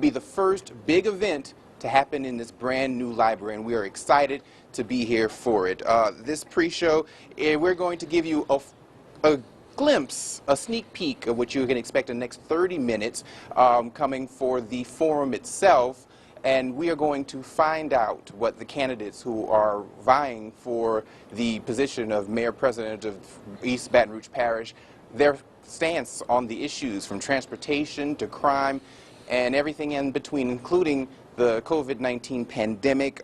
be the first big event to happen in this brand new library, and we are excited to be here for it. This pre-show, we're going to give you a glimpse, a sneak peek of what you can expect in the next 30 minutes coming for the forum itself. And we are going to find out what the candidates who are vying for the position of Mayor-President of East Baton Rouge Parish, their stance on the issues from transportation to crime and everything in between, including the COVID-19 pandemic.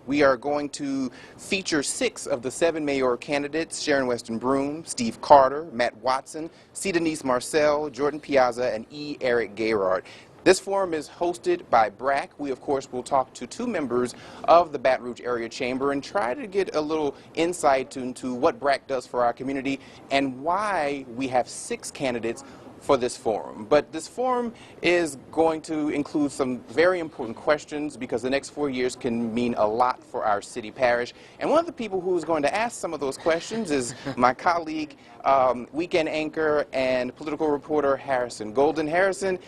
We are going to feature 6 of the 7 mayoral candidates: Sharon Weston Broome, Steve Carter, Matt Watson, C. Denise Marcel, Jordan Piazza, and E. Eric Gayrard. This forum is hosted by BRAC. We, of course, will talk to 2 members of the Baton Rouge Area Chamber and try to get a little insight into what BRAC does for our community and why we have 6 candidates for this forum. But this forum is going to include some very important questions because the next 4 years can mean a lot for our city parish. And one of the people who is going to ask some of those questions is my colleague, weekend anchor and political reporter Harrison Golden. Harrison,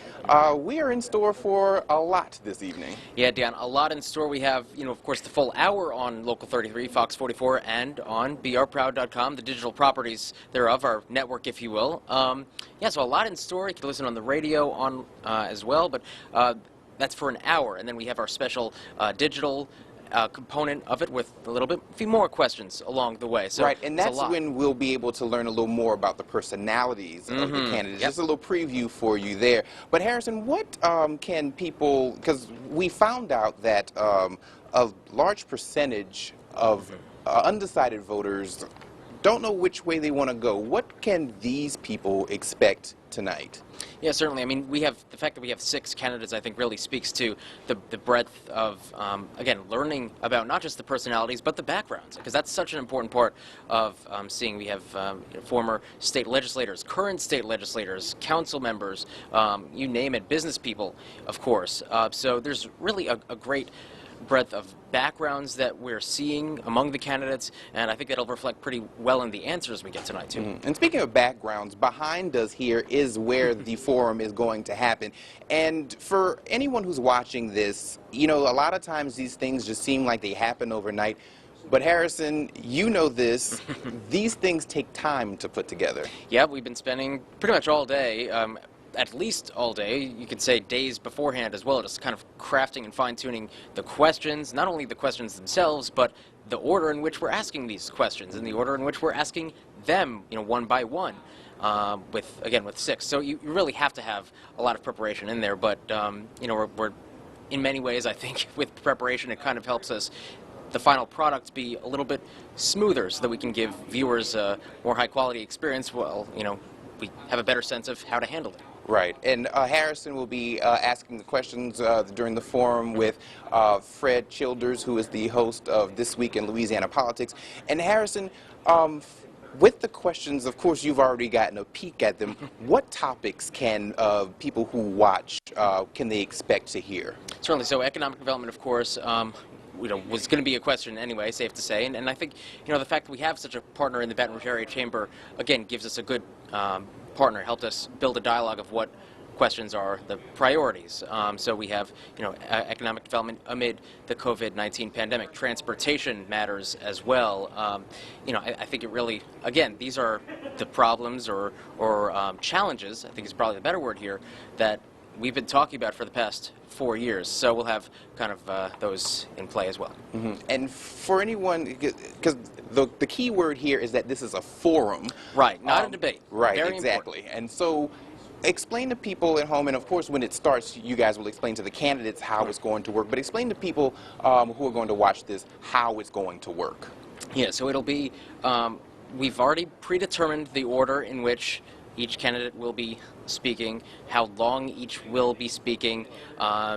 we are in store for a lot this evening. Yeah, Deon, a lot in store. We have, of course, the full hour on Local 33, Fox 44, and on brproud.com, the digital properties thereof, our network, if you will. Yeah, so a lot in store. You can listen on the radio on as well, but that's for an hour. And then we have our special digital component of it with a few more questions along the way. So right, and that's when we'll be able to learn a little more about the personalities of the candidates. Yep. Just a little preview for you there. But Harrison, what can people, because we found out that a large percentage of undecided voters don't know which way they want to go. What can these people expect tonight? Yeah, certainly. I mean, the fact that we have 6 candidates, I think, really speaks to the breadth of, again, learning about not just the personalities, but the backgrounds, because that's such an important part of seeing. We have former state legislators, current state legislators, council members, you name it, business people, of course. So there's really a great breadth of backgrounds that we're seeing among the candidates, and I think that'll reflect pretty well in the answers we get tonight, too. And speaking of backgrounds, behind us here is where the forum is going to happen. And for anyone who's watching this, a lot of times these things just seem like they happen overnight. But Harrison, you know this, these things take time to put together. Yeah, we've been spending pretty much all day, at least all day, you could say days beforehand as well, just kind of crafting and fine-tuning the questions, not only the questions themselves, but the order in which we're asking these questions and the order in which we're asking them, one by one, with 6. So you really have to have a lot of preparation in there, but, we're in many ways, I think, with preparation, it kind of helps us the final product be a little bit smoother so that we can give viewers a more high-quality experience. Well, we have a better sense of how to handle it. Right, and Harrison will be asking the questions during the forum with Fred Childers, who is the host of This Week in Louisiana Politics. And Harrison, with the questions, of course, you've already gotten a peek at them. What topics can people who watch, can they expect to hear? Certainly, so economic development, of course, was going to be a question anyway, safe to say. And I think, the fact that we have such a partner in the Baton Rouge Area Chamber, again, gives us a good partner, helped us build a dialogue of what questions are the priorities. So we have, economic development amid the COVID-19 pandemic, transportation matters as well. I think it really, again, these are the problems or challenges, I think is probably the better word here, that we've been talking about for the past 4 years. So we'll have kind of those in play as well. And for anyone, because the key word here is that this is a forum. Right, not a debate. Right, Very exactly. important. And so explain to people at home, and of course when it starts, you guys will explain to the candidates how it's going to work, but explain to people who are going to watch this how it's going to work. Yeah, so it'll be, we've already predetermined the order in which each candidate will be speaking, how long each will be speaking.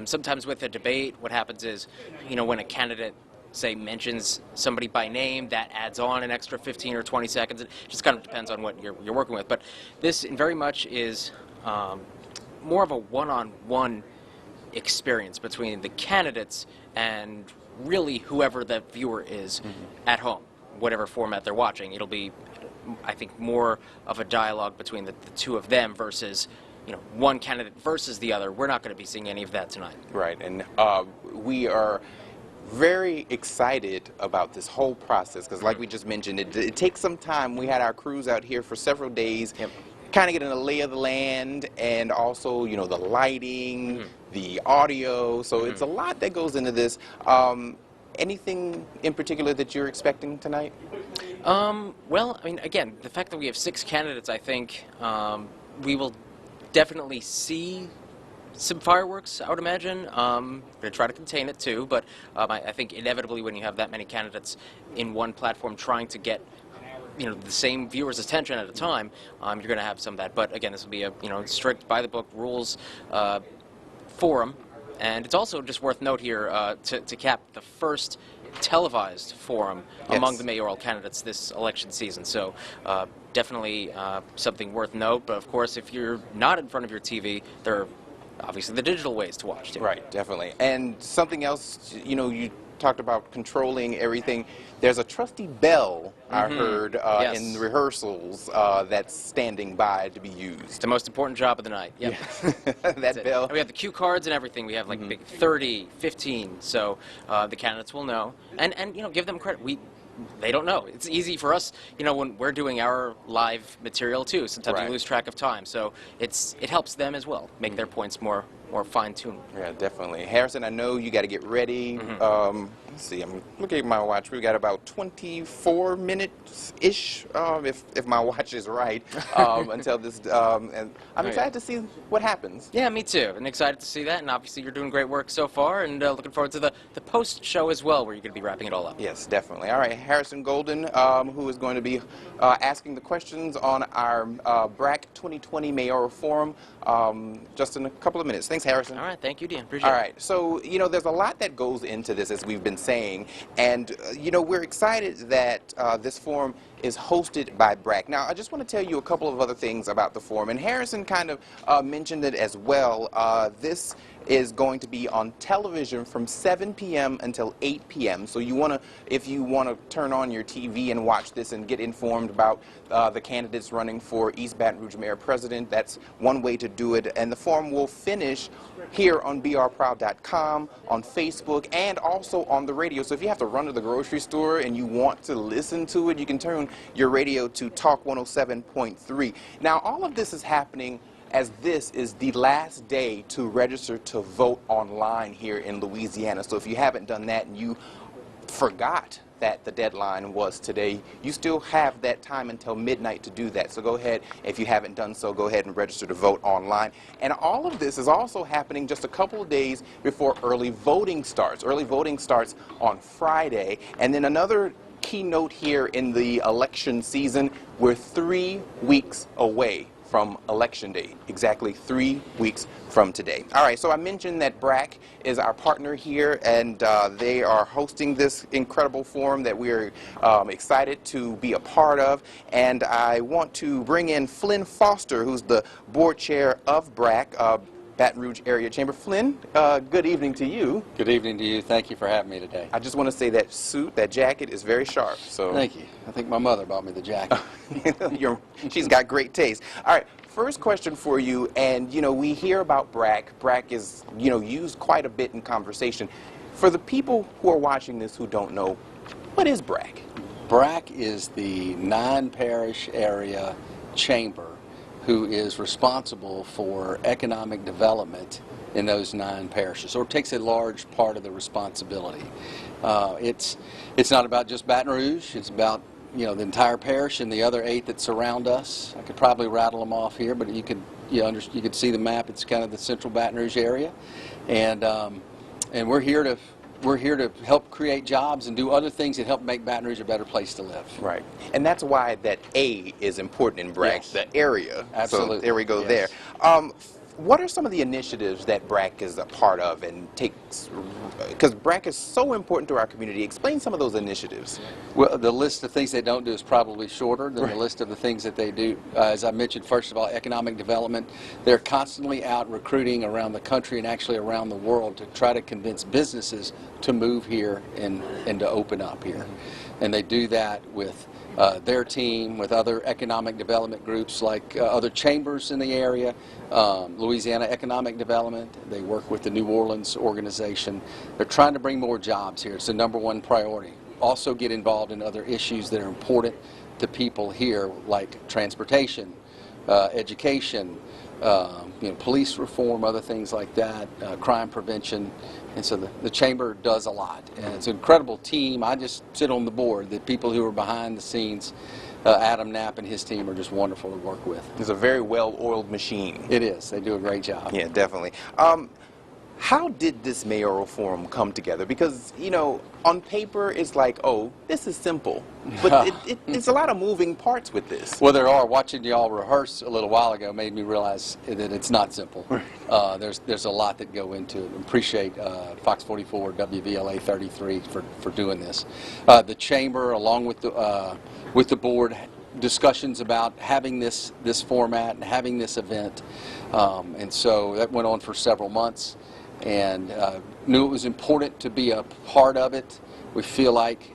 Sometimes with a debate, what happens is, when a candidate, say, mentions somebody by name, that adds on an extra 15 or 20 seconds. It just kind of depends on what you're working with. But this very much is more of a one-on-one experience between the candidates and really whoever the viewer is at home, whatever format they're watching. It'll be, I think, more of a dialogue between the two of them versus one candidate versus the other. We're not going to be seeing any of that tonight. Right, and we are very excited about this whole process because, like we just mentioned, it takes some time. We had our crews out here for several days, kind of getting a lay of the land, and also, the lighting, the audio. So it's a lot that goes into this. Anything in particular that you're expecting tonight? Well, I mean, again, the fact that we have 6 candidates, I think we will definitely see some fireworks, I would imagine. We're going to try to contain it too, but I think inevitably when you have that many candidates in one platform trying to get the same viewers' attention at a time, you're going to have some of that. But again, this will be a strict by-the-book rules forum, and it's also just worth note here to cap the first televised forum among the mayoral candidates this election season. So definitely something worth note. But of course, if you're not in front of your TV, there are obviously the digital ways to watch too. Right, definitely. And something else, you talked about controlling everything. There's a trusty bell, I heard, in the rehearsals that's standing by to be used. It's the most important job of the night. Yep. That bell. And we have the cue cards and everything. We have like big 30, 15, so the candidates will know. And give them credit. They don't know. It's easy for us, when we're doing our live material too. Sometimes we lose track of time, so it helps them as well make their points more fine-tuned. Yeah, definitely. Harrison, I know you got to get ready. Let's see, I'm looking at my watch. We've got about 24 minutes-ish, if my watch is right, until this, and I'm excited to see what happens. Yeah, me too. And excited to see that, and obviously you're doing great work so far, and looking forward to the post-show as well, where you're going to be wrapping it all up. Yes, definitely. All right, Harrison Golden, who is going to be asking the questions on our BRAC 2020 Mayoral Forum just in a couple of minutes. Thanks, Harrison. All right, thank you, Deon. Appreciate it. All right, so, there's a lot that goes into this, as we've been saying, and, we're excited that this forum is hosted by BRAC. Now, I just want to tell you a couple of other things about the forum, and Harrison kind of mentioned it as well. This is going to be on television from 7 p.m. until 8 p.m. So if you want to turn on your TV and watch this and get informed about the candidates running for East Baton Rouge Mayor President, that's one way to do it. And the forum will finish here on brproud.com, on Facebook, and also on the radio. So if you have to run to the grocery store and you want to listen to it, you can turn your radio to Talk 107.3. Now, all of this is happening as this is the last day to register to vote online here in Louisiana. So if you haven't done that and you forgot that the deadline was today, you still have that time until midnight to do that. So go ahead, if you haven't done so, go ahead and register to vote online. And all of this is also happening just a couple of days before early voting starts. Early voting starts on Friday. And then another keynote here in the election season, we're 3 weeks away from Election Day, exactly 3 weeks from today. All right, so I mentioned that BRAC is our partner here, and they are hosting this incredible forum that we're excited to be a part of. And I want to bring in Flynn Foster, who's the board chair of BRAC, Baton Rouge Area Chamber. Flynn, good evening to you. Good evening to you. Thank you for having me today. I just want to say that suit, that jacket is very sharp. So thank you. I think my mother bought me the jacket. She's got great taste. All right, first question for you, and we hear about BRAC. BRAC is used quite a bit in conversation. For the people who are watching this who don't know, what is BRAC? BRAC is the 9-parish area chamber who is responsible for economic development in those 9 parishes, or takes a large part of the responsibility. It's not about just Baton Rouge. It's about the entire parish and the other 8 that surround us. I could probably rattle them off here, but you could see the map. It's kind of the central Baton Rouge area, and we're here to help create jobs and do other things that help make Baton Rouge a better place to live. Right. And that's why that A is important in BRAC, yes. The area. Absolutely. So there we go yes. there. What are some of the initiatives that BRAC is a part of and takes, because BRAC is so important to our community. Explain some of those initiatives. Well, the list of things they don't do is probably shorter than the list of the things that they do. As I mentioned, first of all, economic development. They're constantly out recruiting around the country and actually around the world to try to convince businesses to move here and to open up here. And they do that with their team with other economic development groups like other chambers in the area, Louisiana Economic Development. They work with the New Orleans organization. They're trying to bring more jobs here. It's the #1 priority. Also get involved in other issues that are important to people here, like transportation, education, police reform, other things like that, crime prevention. And so the chamber does a lot. And it's an incredible team. I just sit on the board. The people who are behind the scenes, Adam Knapp and his team, are just wonderful to work with. It's a very well-oiled machine. It is. They do a great job. Yeah, definitely. How did this mayoral forum come together? Because, on paper it's like, oh, this is simple. But it's a lot of moving parts with this. Well, there are. Watching y'all rehearse a little while ago made me realize that it's not simple. There's a lot that go into it. Appreciate Fox 44, WVLA 33 for doing this. The chamber, along with the board, discussions about having this format and having this event. And so that went on for several months. And knew it was important to be a part of it. We feel like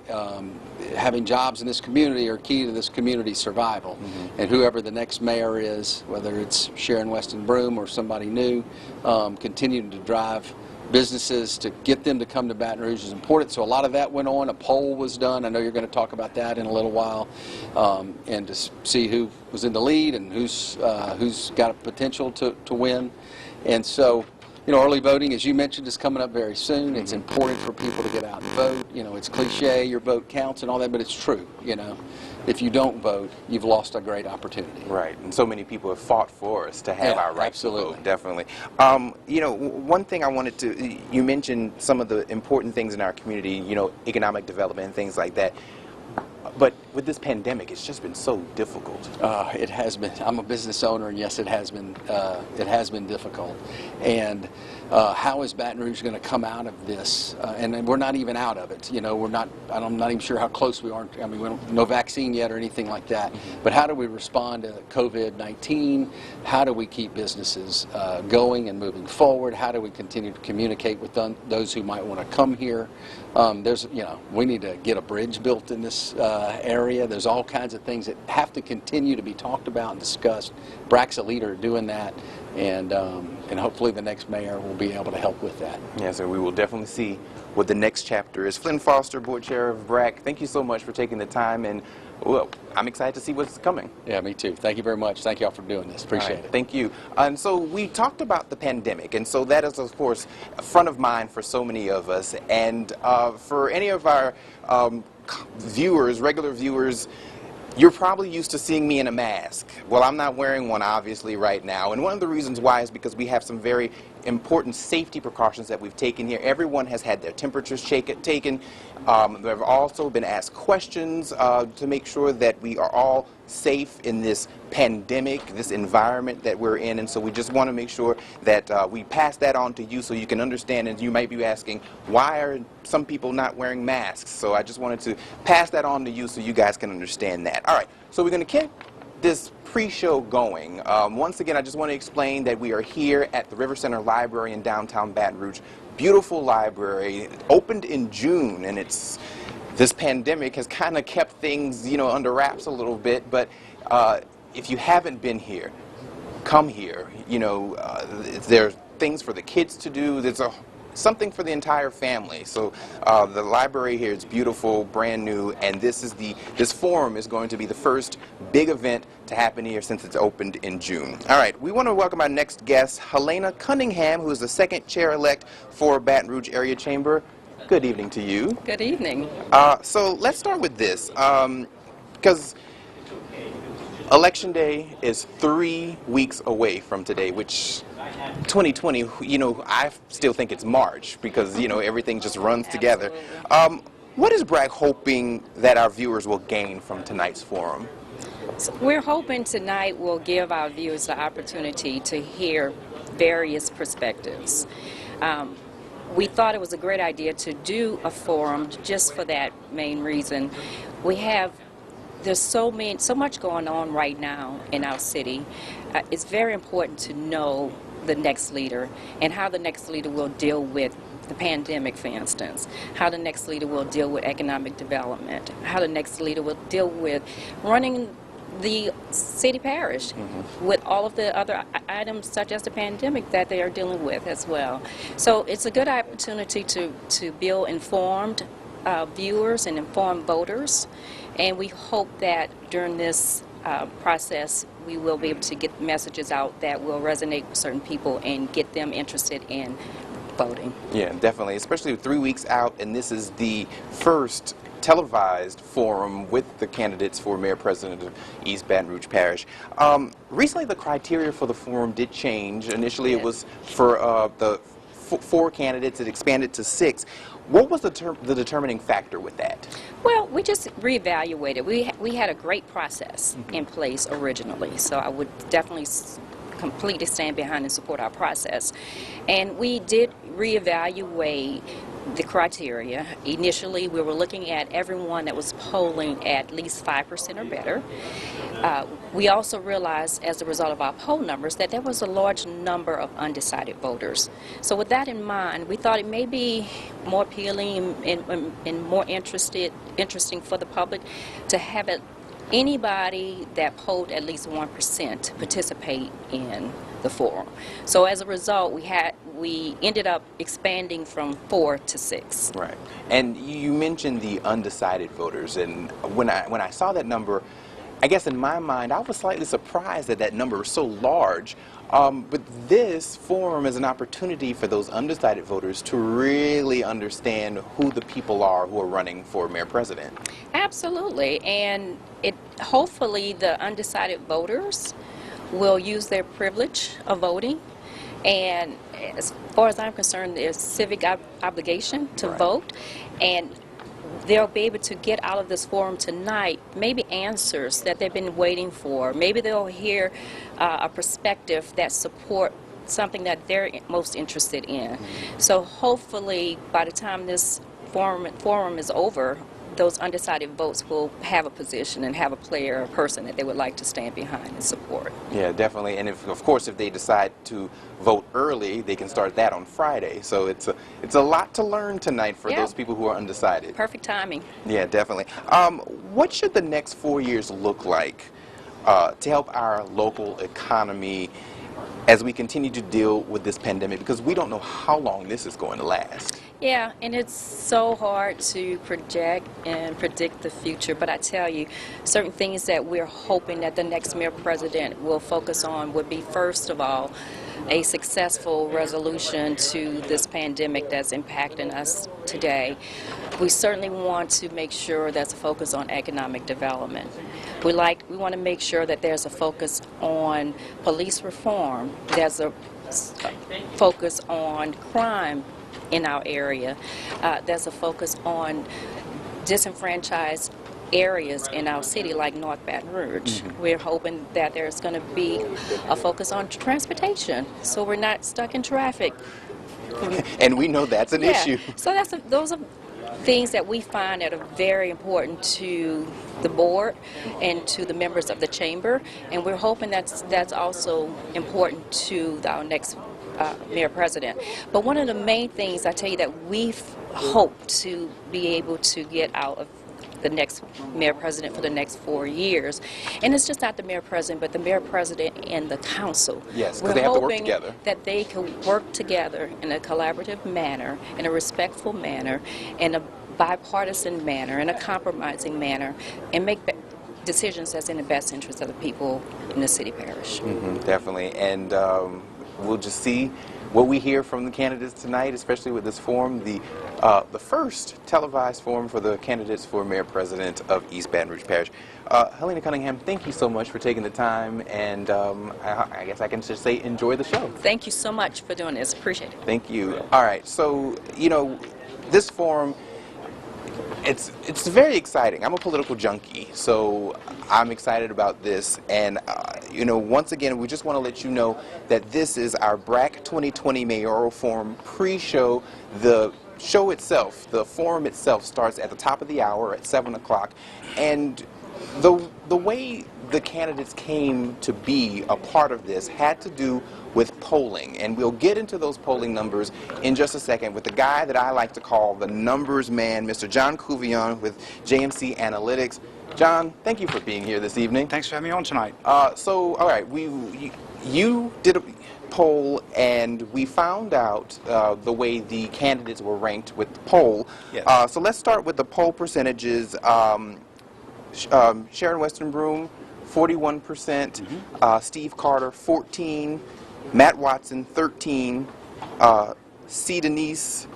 having jobs in this community are key to this community's survival. Mm-hmm. And whoever the next mayor is, whether it's Sharon Weston Broome or somebody new, continuing to drive businesses to get them to come to Baton Rouge is important. So a lot of that went on. A poll was done. I know you're going to talk about that in a little while, and to see who was in the lead and who's got a potential to win. And so, early voting, as you mentioned, is coming up very soon. It's important for people to get out and vote. It's cliche, your vote counts and all that, but it's true. If you don't vote, you've lost a great opportunity. Right, and so many people have fought for us to have our right absolutely. to vote, definitely. One thing I wanted to, you mentioned some of the important things in our community, economic development and things like that. But with this pandemic, it's just been so difficult. It has been. I'm a business owner, and yes, it has been. It has been difficult. And how is Baton Rouge going to come out of this? And we're not even out of it. We're not. I'm not even sure how close we are. I mean, we don't, no vaccine yet or anything like that. Mm-hmm. But how do we respond to COVID-19? How do we keep businesses going and moving forward? How do we continue to communicate with those who might want to come here? We need to get a bridge built in this area. There's all kinds of things that have to continue to be talked about and discussed. BRAC's a leader doing that, and hopefully the next mayor will be able to help with that. Yes, and we will definitely see what the next chapter is. Flynn Foster, Board Chair of BRAC, thank you so much for taking the time, and well, I'm excited to see what's coming. Yeah, me too. Thank you very much. Thank you all for doing this. Appreciate it. Thank you. And so we talked about the pandemic, and so that is, of course, front of mind for so many of us. And for any of our viewers, regular viewers, you're probably used to seeing me in a mask. Well, I'm not wearing one, obviously, right now. And one of the reasons why is because we have some very important safety precautions that we've taken here. Everyone has had their temperatures taken. They've also been asked questions to make sure that we are all safe in this pandemic, this environment that we're in. And so we just want to make sure that we pass that on to you so you can understand. And you might be asking, why are some people not wearing masks? So I just wanted to pass that on to you so you guys can understand that. All right, so we're going to keep this pre-show going. Once again, I just want to explain that we are here at the River Center Library in downtown Baton Rouge. Beautiful library. It opened in June, and this pandemic has kind of kept things, under wraps a little bit. But if you haven't been here, come here. There's things for the kids to do. There's something for the entire family. So the library here is beautiful, brand new, and this forum is going to be the first big event to happen here since it's opened in June. All right, we want to welcome our next guest, Helena Cunningham, who is the second chair-elect for Baton Rouge Area Chamber. Good evening to you. Good evening. So let's start with this, because Election Day is 3 weeks away from today, which 2020, I still think it's March because, everything just runs together. What is BRAC hoping that our viewers will gain from tonight's forum? So we're hoping tonight will give our viewers the opportunity to hear various perspectives. We thought it was a great idea to do a forum just for that main reason. There's so much going on right now in our city. It's very important to know the next leader and how the next leader will deal with the pandemic, for instance, how the next leader will deal with economic development, how the next leader will deal with running the city parish with all of the other items such as the pandemic that they are dealing with as well. So it's a good opportunity to build informed viewers and informed voters, and we hope that during this process we will be able to get messages out that will resonate with certain people and get them interested in voting. Yeah, definitely, especially 3 weeks out, and this is the first televised forum with the candidates for mayor president of East Baton Rouge Parish. Recently, the criteria for the forum did change. Initially, Yes. it was for the 4 candidates. It expanded to 6. What was the determining factor with that? Well, we just reevaluated. We had a great process in place originally, so I would definitely completely stand behind and support our process. And we did reevaluate the criteria. Initially, we were looking at everyone that was polling at least 5% or better. We also realized, as a result of our poll numbers, that there was a large number of undecided voters. So with that in mind, we thought it may be more appealing and more interesting for the public to have anybody that polled at least 1% participate in the forum. So as a result, we ended up expanding from 4 to 6. Right. And you mentioned the undecided voters, and when I saw that number, I guess in my mind I was slightly surprised that that number was so large. But this forum is an opportunity for those undecided voters to really understand who the people are who are running for mayor president. Absolutely, and hopefully the undecided voters will use their privilege of voting, and as far as I'm concerned, there's civic obligation to Right. vote, and they'll be able to get out of this forum tonight maybe answers that they've been waiting for. Maybe they'll hear a perspective that support something that they're most interested in. So hopefully by the time this forum is over, those undecided votes will have a position and have a player, a person that they would like to stand behind and support. Yeah, definitely. And of course, if they decide to vote early, they can start that on Friday. So it's a lot to learn tonight for Yeah. those people who are undecided. Perfect timing. Yeah, definitely. What should the next 4 years look like to help our local economy as we continue to deal with this pandemic? Because we don't know how long this is going to last. Yeah, and it's so hard to project and predict the future, but I tell you, certain things that we're hoping that the next mayor president will focus on would be, first of all, a successful resolution to this pandemic that's impacting us today. We certainly want to make sure there's a focus on economic development. We want to make sure that there's a focus on police reform. There's a focus on crime in our area. There's a focus on disenfranchised areas in our city like North Baton Rouge. We're hoping that there's going to be a focus on transportation so we're not stuck in traffic. And we know that's an issue. So those are things that we find that are very important to the board and to the members of the chamber, and we're hoping that's also important to our next mayor president. But one of the main things I tell you that we've hoped to be able to get out of the next mayor president for the next 4 years, and it's just not the mayor president, but the mayor president and the council. Yes, because they have to work We're together. hoping that they can work together in a collaborative manner, in a respectful manner, in a bipartisan manner, in a compromising manner, and make decisions that's in the best interest of the people in the city parish. Definitely. And we'll just see what we hear from the candidates tonight, especially with this forum, the first televised forum for the candidates for mayor president of East Baton Rouge Parish. Helena Cunningham, thank you so much for taking the time, and I guess I can just say enjoy the show. Thank you so much for doing this. Appreciate it. Thank you. All right, so, this forum, it's very exciting. I'm a political junkie, so I'm excited about this. And, once again, we just want to let you know that this is our BRAC 2020 Mayoral Forum pre-show. The show itself, the forum itself, starts at the top of the hour at 7 o'clock. And the way the candidates came to be a part of this had to do with polling, and we'll get into those polling numbers in just a second with the guy that I like to call the numbers man, Mr. John Couvion with JMC Analytics. John, thank you for being here this evening. Thanks for having me on tonight. So, all right, you did a poll, and we found out the way the candidates were ranked with the poll. Yes. So let's start with the poll percentages. Sharon Westenbroom, 41%, Steve Carter, 14%, Matt Watson, 13%, C. Denise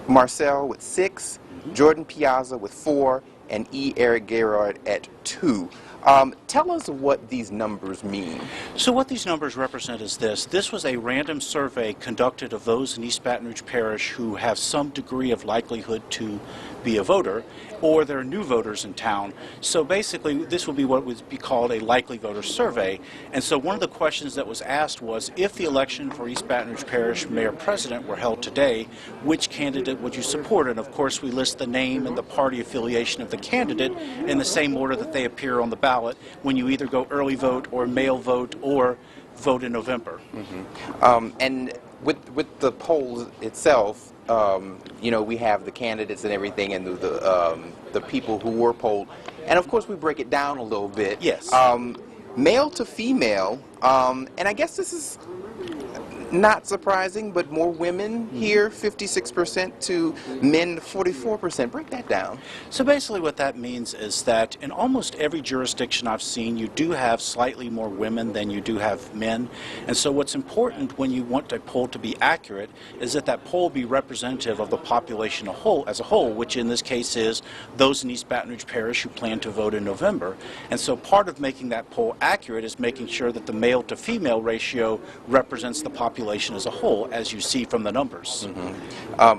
Marcel with 6%, Jordan Piazza with 4%, and E. Eric Gerard at 2%. Tell us what these numbers mean. So what these numbers represent is this. This was a random survey conducted of those in East Baton Rouge Parish who have some degree of likelihood to be a voter, or they're new voters in town. So basically, this would be what would be called a likely voter survey. And so one of the questions that was asked was, if the election for East Baton Rouge Parish Mayor-President were held today, which candidate would you support? And of course, we list the name and the party affiliation of the candidate in the same order that they appear on the ballot when you either go early vote or mail vote or vote in November. And with the polls itself, you know, we have the candidates and everything, and the people who were polled, and of course we break it down a little bit. Yes. Male to female, and I guess this is not surprising, but more women here, 56% to men, 44%. Break that down. So basically what that means is that in almost every jurisdiction I've seen, you do have slightly more women than you do have men. And so what's important when you want a poll to be accurate is that that poll be representative of the population as a whole, which in this case is those in East Baton Rouge Parish who plan to vote in November. And so part of making that poll accurate is making sure that the male to female ratio represents the population as a whole, as you see from the numbers.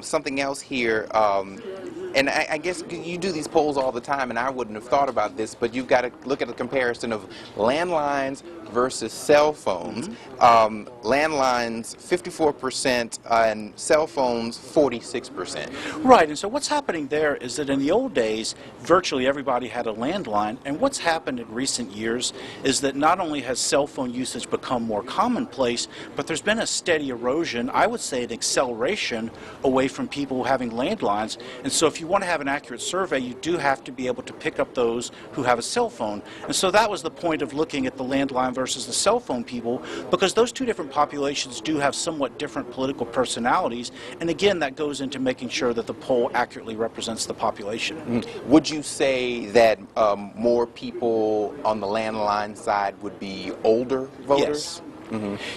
Something else here, and I guess you do these polls all the time, and I wouldn't have thought about this, but you've got to look at the comparison of landlines versus cell phones. Landlines 54% and cell phones 46%. Right, and so what's happening there is that in the old days, virtually everybody had a landline, and what's happened in recent years is that not only has cell phone usage become more commonplace, but there's been a steady erosion, I would say an acceleration away from people having landlines. And so if you want to have an accurate survey, you do have to be able to pick up those who have a cell phone. And so that was the point of looking at the landline versus the cell phone people, because those two different populations do have somewhat different political personalities, and again that goes into making sure that the poll accurately represents the population. Would you say that more people on the landline side would be older voters? Yes.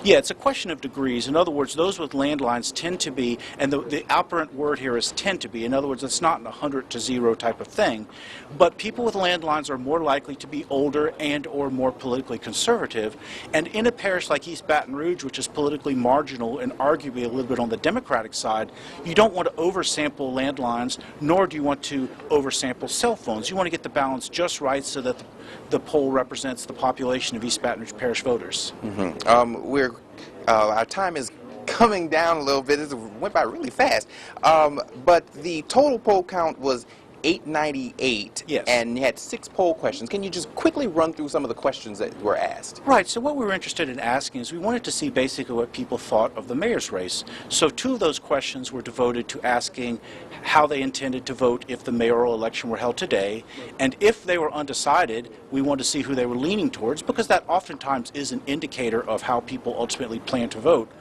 Yeah, it's a question of degrees. In other words, those with landlines tend to be, and the operant word here is tend to be. In other words, it's not an 100 to 0 type of thing. But people with landlines are more likely to be older and or more politically conservative. And in a parish like East Baton Rouge, which is politically marginal and arguably a little bit on the Democratic side, you don't want to oversample landlines, nor do you want to oversample cell phones. You want to get the balance just right so that the poll represents the population of East Baton Rouge Parish voters. Our time is coming down a little bit. It went by really fast. But the total poll count was 898, yes. And you had 6 poll questions. Can you just quickly run through some of the questions that were asked? Right, so what we were interested in asking is we wanted to see basically what people thought of the mayor's race. So 2 of those questions were devoted to asking how they intended to vote if the mayoral election were held today, and if they were undecided, we wanted to see who they were leaning towards, because that oftentimes is an indicator of how people ultimately plan to vote.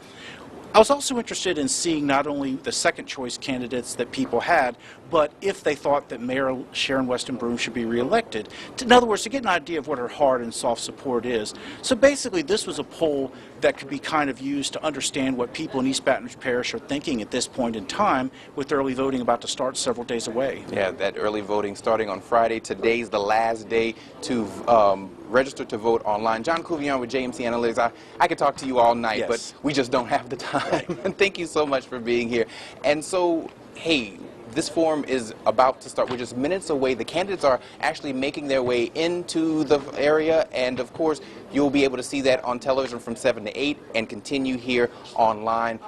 I was also interested in seeing not only the second choice candidates that people had, but if they thought that Mayor Sharon Westenbroom should be reelected. In other words, to get an idea of what her hard and soft support is. So basically, this was a poll that could be kind of used to understand what people in East Baton Rouge Parish are thinking at this point in time, with early voting about to start several days away. Yeah, that early voting starting on Friday. Today's the last day to register to vote online. John Couvion with JMC Analytics. I could talk to you all night, yes. but we just don't have the time. Right. Thank you so much for being here. And so, hey, this forum is about to start. We're just minutes away. The candidates are actually making their way into the area, and of course, you'll be able to see that on television from 7 to 8 and continue here online.